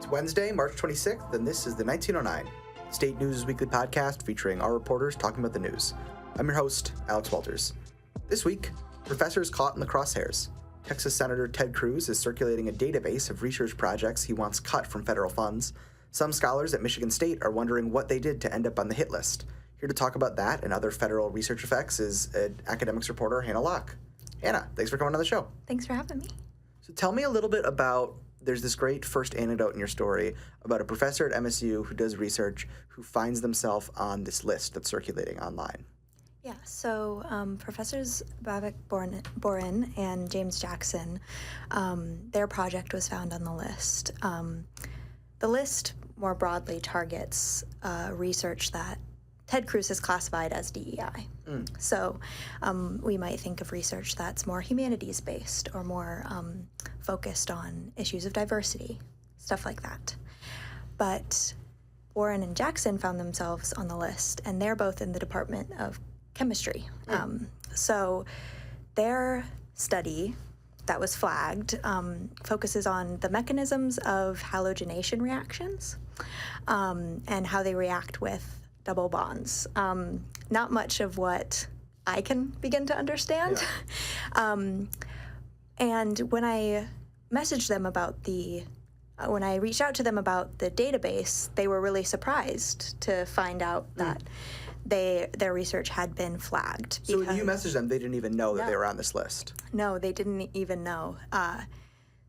It's Wednesday, March 26th, and this is the 1909 State News Weekly podcast featuring our reporters talking about the news. I'm your host, Alex Walters. This week, professors caught in the crosshairs. Texas Senator Ted Cruz is circulating a database of research projects he wants cut from federal funds. Some scholars at Michigan State are wondering what they did to end up on the hit list. Here to talk about that and other federal research effects is academics reporter Hannah Locke. Hannah, thanks for coming on the show. Thanks for having me. So tell me a little bit about, there's this great first anecdote in your story about a professor at MSU who does research who finds themselves on this list that's circulating online. Yeah, so Professors Babak Boren and James Jackson, their project was found on the list. The list more broadly targets research that Ted Cruz has classified as DEI. So we might think of research that's more humanities-based or more focused on issues of diversity, stuff like that. But Warren and Jackson found themselves on the list, and they're both in the Department of Chemistry. So their study that was flagged focuses on the mechanisms of halogenation reactions and how they react with double bonds. Not much of what I can begin to understand. Yeah. And when I messaged them about when I reached out to them about the database, they were really surprised to find out that their research had been flagged. So when you messaged them, they didn't even know that they were on this list? No, they didn't even know.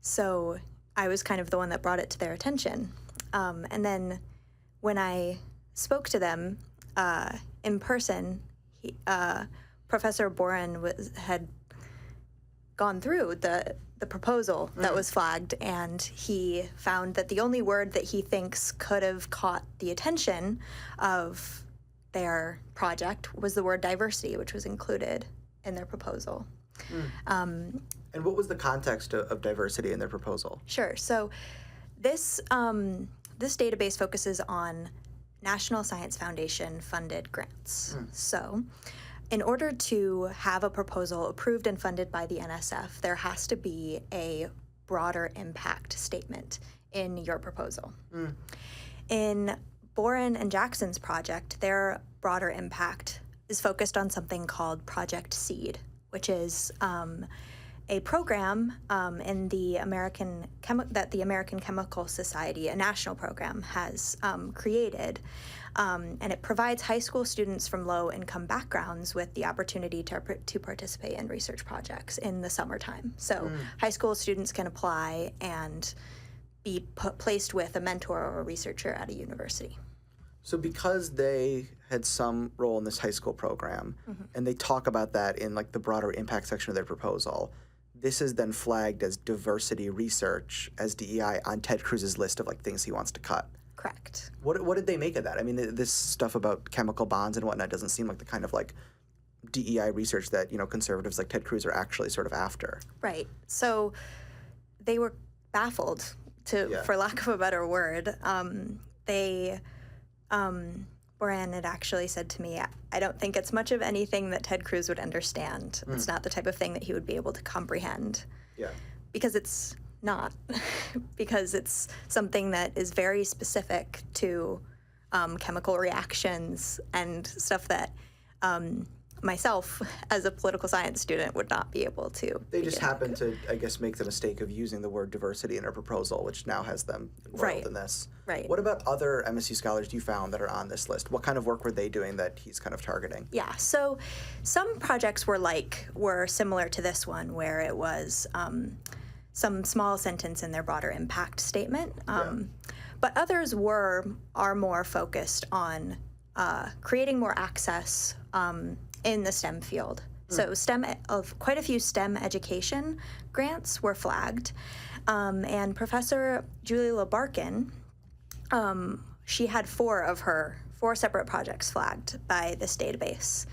So I was kind of the one that brought it to their attention. And then when I spoke to them in person, Professor Boren had gone through the proposal that was flagged, and he found that the only word that he thinks could have caught the attention of their project was the word diversity, which was included in their proposal. And what was the context of diversity in their proposal? Sure. So this database focuses on National Science Foundation funded grants. So in order to have a proposal approved and funded by the NSF, there has to be a broader impact statement in your proposal. In Boren and Jackson's project, their broader impact is focused on something called Project SEED, which is a program in the that the American Chemical Society, a national program, has created, and it provides high school students from low-income backgrounds with the opportunity to participate in research projects in the summertime. So high school students can apply and be placed with a mentor or a researcher at a university. So because they had some role in this high school program, and they talk about that in like the broader impact section of their proposal, this is then flagged as diversity research, as DEI, on Ted Cruz's list of like things he wants to cut. Correct. What did they make of that? I mean, this stuff about chemical bonds and whatnot doesn't seem like the kind of like DEI research that, you know, conservatives like Ted Cruz are actually sort of after. Right. So they were baffled, for lack of a better word. Boren had actually said to me, I don't think it's much of anything that Ted Cruz would understand. It's not the type of thing that he would be able to comprehend. Yeah. Because it's not. Because it's something that is very specific to chemical reactions and stuff that myself, as a political science student, would not be able to. They just happened to, I guess, make the mistake of using the word diversity in their proposal, which now has them embroiled in this. Right. What about other MSU scholars you found that are on this list? What kind of work were they doing that he's kind of targeting? Yeah, so some projects were similar to this one, where it was some small sentence in their broader impact statement. But others are more focused on creating more access in the STEM field. So quite a few STEM education grants were flagged. And Professor Julie LaBarkin, she had four separate projects flagged by this database.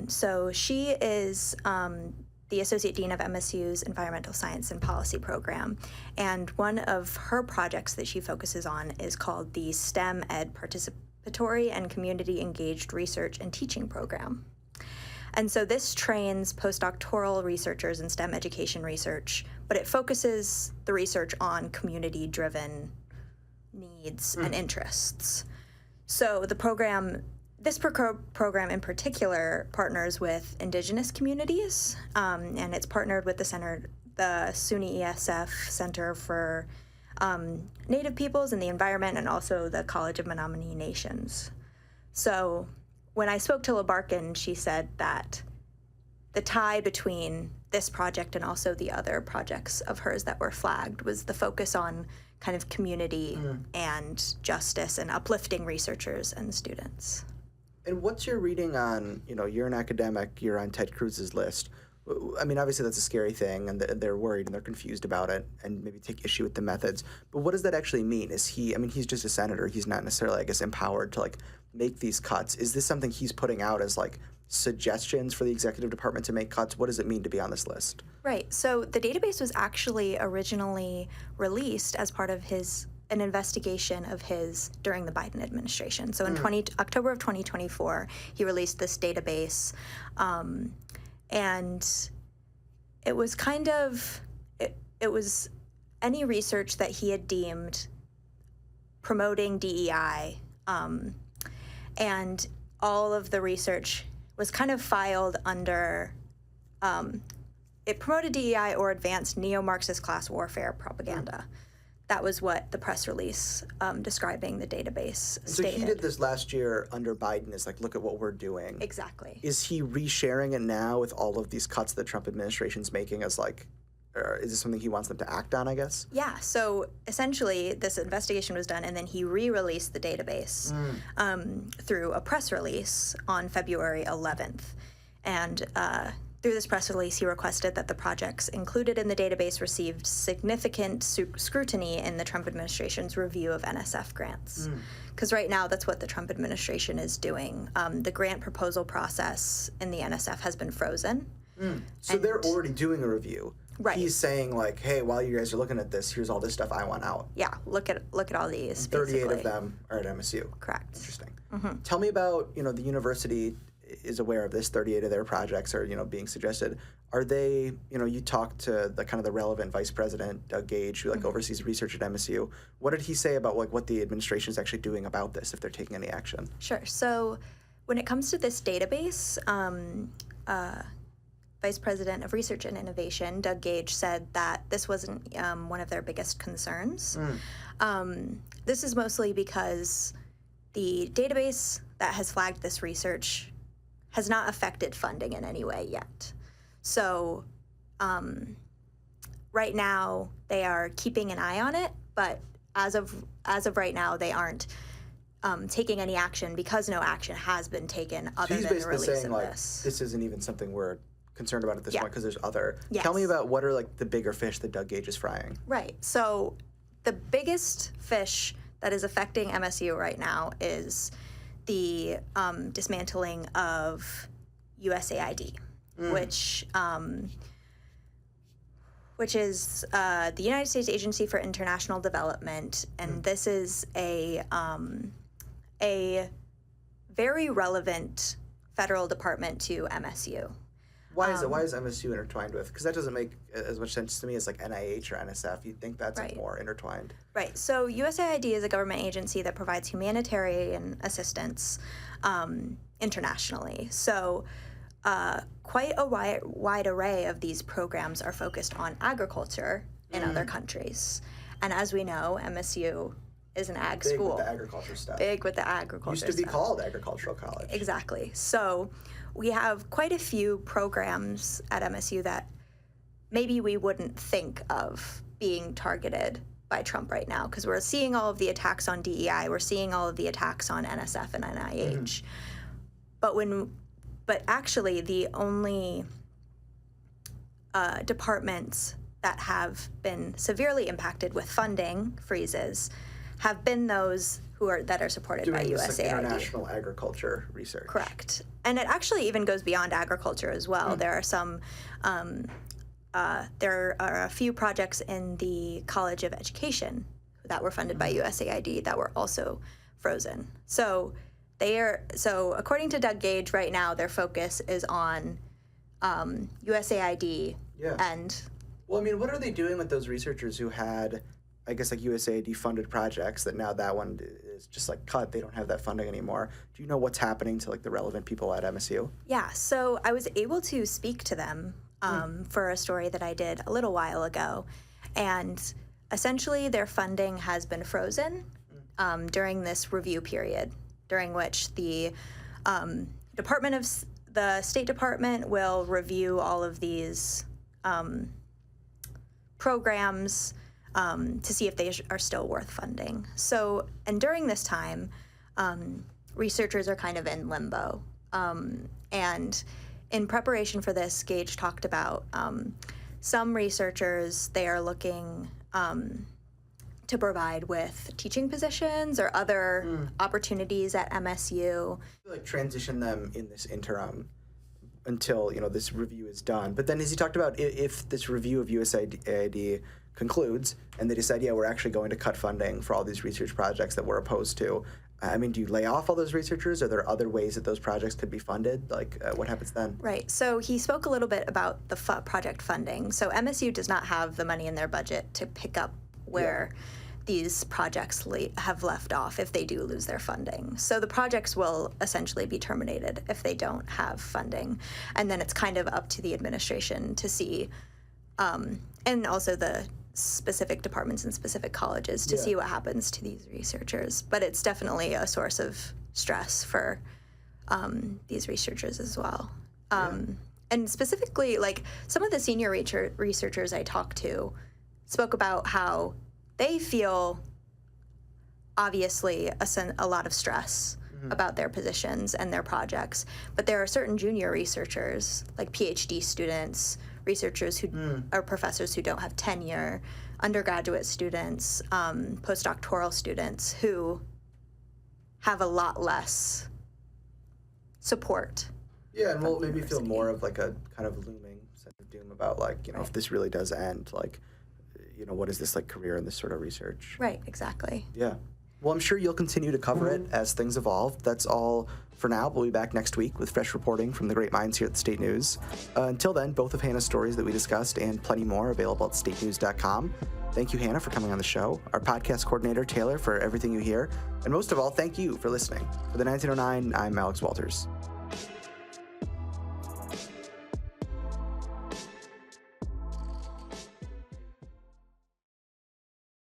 So she is the Associate Dean of MSU's Environmental Science and Policy Program. And one of her projects that she focuses on is called the STEM Ed Participatory and Community Engaged Research and Teaching Program. And so this trains postdoctoral researchers in STEM education research, but it focuses the research on community-driven needs, and interests. So this program in particular partners with indigenous communities, and it's partnered with the SUNY ESF Center for Native Peoples and the Environment, and also the College of Menominee Nations. So when I spoke to LaBarkin, she said that the tie between this project and also the other projects of hers that were flagged was the focus on kind of community and justice and uplifting researchers and students. And what's your reading on, you're an academic, you're on Ted Cruz's list. I mean, obviously that's a scary thing, and they're worried and they're confused about it and maybe take issue with the methods. But what does that actually mean? He's just a senator. He's not necessarily, I guess, empowered to, make these cuts. Is this something he's putting out as, suggestions for the executive department to make cuts? What does it mean to be on this list? Right. So the database was actually originally released as part of an investigation of his during the Biden administration. So in October of 2024, he released this database, and it was it was any research that he had deemed promoting DEI, and all of the research was kind of filed under, it promoted DEI or advanced neo-Marxist class warfare propaganda. That was what the press release describing the database stated. So he did this last year under Biden, is look at what we're doing. Exactly. Is he resharing it now with all of these cuts the Trump administration's making as or is this something he wants them to act on, I guess? Yeah, so essentially this investigation was done and then he re-released the database through a press release on February 11th. And through this press release, he requested that the projects included in the database received significant scrutiny in the Trump administration's review of NSF grants. Because right now, that's what the Trump administration is doing. The grant proposal process in the NSF has been frozen. So they're already doing a review. Right. He's saying hey, while you guys are looking at this, here's all this stuff I want out. Yeah, look at all these. 38 basically. of them are at MSU. Correct. Interesting. Tell me about, the university is aware of this. 38 of their projects are, being suggested. Are they, you talked to the relevant vice president, Doug Gage, who oversees research at MSU. What did he say about what the administration is actually doing about this, if they're taking any action? Sure. So when it comes to this database, Vice President of Research and Innovation, Doug Gage, said that this wasn't one of their biggest concerns. This is mostly because the database that has flagged this research has not affected funding in any way yet. So right now they are keeping an eye on it, but as of right now they aren't taking any action because no action has been taken other than the release saying, of this. This isn't even something we're concerned about at this point because there's other. Yes. Tell me about what are the bigger fish that Doug Gage is frying. Right. So the biggest fish that is affecting MSU right now is the dismantling of USAID, which is the United States Agency for International Development, and this is a very relevant federal department to MSU. Why is it? Why is MSU intertwined with? Because that doesn't make as much sense to me as NIH or NSF. You'd think that's more intertwined. Right. So USAID is a government agency that provides humanitarian assistance internationally. So quite a wide array of these programs are focused on agriculture in other countries. And as we know, MSU is an ag school. Big with the agriculture stuff. Big with the agriculture stuff. Used to be called Agricultural College. Exactly. So we have quite a few programs at MSU that maybe we wouldn't think of being targeted by Trump right now, because we're seeing all of the attacks on DEI, we're seeing all of the attacks on NSF and NIH. But actually the only departments that have been severely impacted with funding freezes have been those that are supported by USAID. International agriculture research. Correct. And it actually even goes beyond agriculture as well. There are some, there are a few projects in the College of Education that were funded by USAID that were also frozen. So according to Doug Gage, right now their focus is on USAID and. Well, I mean, what are they doing with those researchers who had I guess like USAID funded projects that now that one is just like cut. They don't have that funding anymore. Do you know what's happening to like the relevant people at MSU? Yeah, so I was able to speak to them for a story that I did a little while ago. And essentially their funding has been frozen during this review period, during which the the State Department will review all of these programs to see if they are still worth funding. So, and during this time, researchers are kind of in limbo. And in preparation for this, Gage talked about some researchers, they are looking to provide with teaching positions or other opportunities at MSU. Like transition them in this interim until, you know, this review is done. But then as he talked about, if this review of USAID concludes and they decide, yeah, we're actually going to cut funding for all these research projects that we're opposed to, I mean, do you lay off all those researchers? Are there other ways that those projects could be funded? Like, what happens then? Right. So he spoke a little bit about the project funding. So MSU does not have the money in their budget to pick up where these projects have left off if they do lose their funding. So the projects will essentially be terminated if they don't have funding. And then it's kind of up to the administration to see, and also the specific departments and specific colleges to see what happens to these researchers. But it's definitely a source of stress for these researchers as well. And specifically, like, some of the senior researchers I talked to spoke about how they feel, obviously, a lot of stress about their positions and their projects. But there are certain junior researchers, like PhD students, researchers who are professors who don't have tenure, undergraduate students, postdoctoral students who have a lot less support. Yeah, and will maybe feel more of like a kind of looming sense of doom about, like, you know, if this really does end, like, you know, what is this like career in this sort of research? Right, exactly. Yeah. Well, I'm sure you'll continue to cover it as things evolve. That's all for now. We'll be back next week with fresh reporting from the great minds here at the State News. Until then, both of Hannah's stories that we discussed and plenty more available at statenews.com. Thank you, Hannah, for coming on the show. Our podcast coordinator, Taylor, for everything you hear. And most of all, thank you for listening. For the 1909, I'm Alex Walters.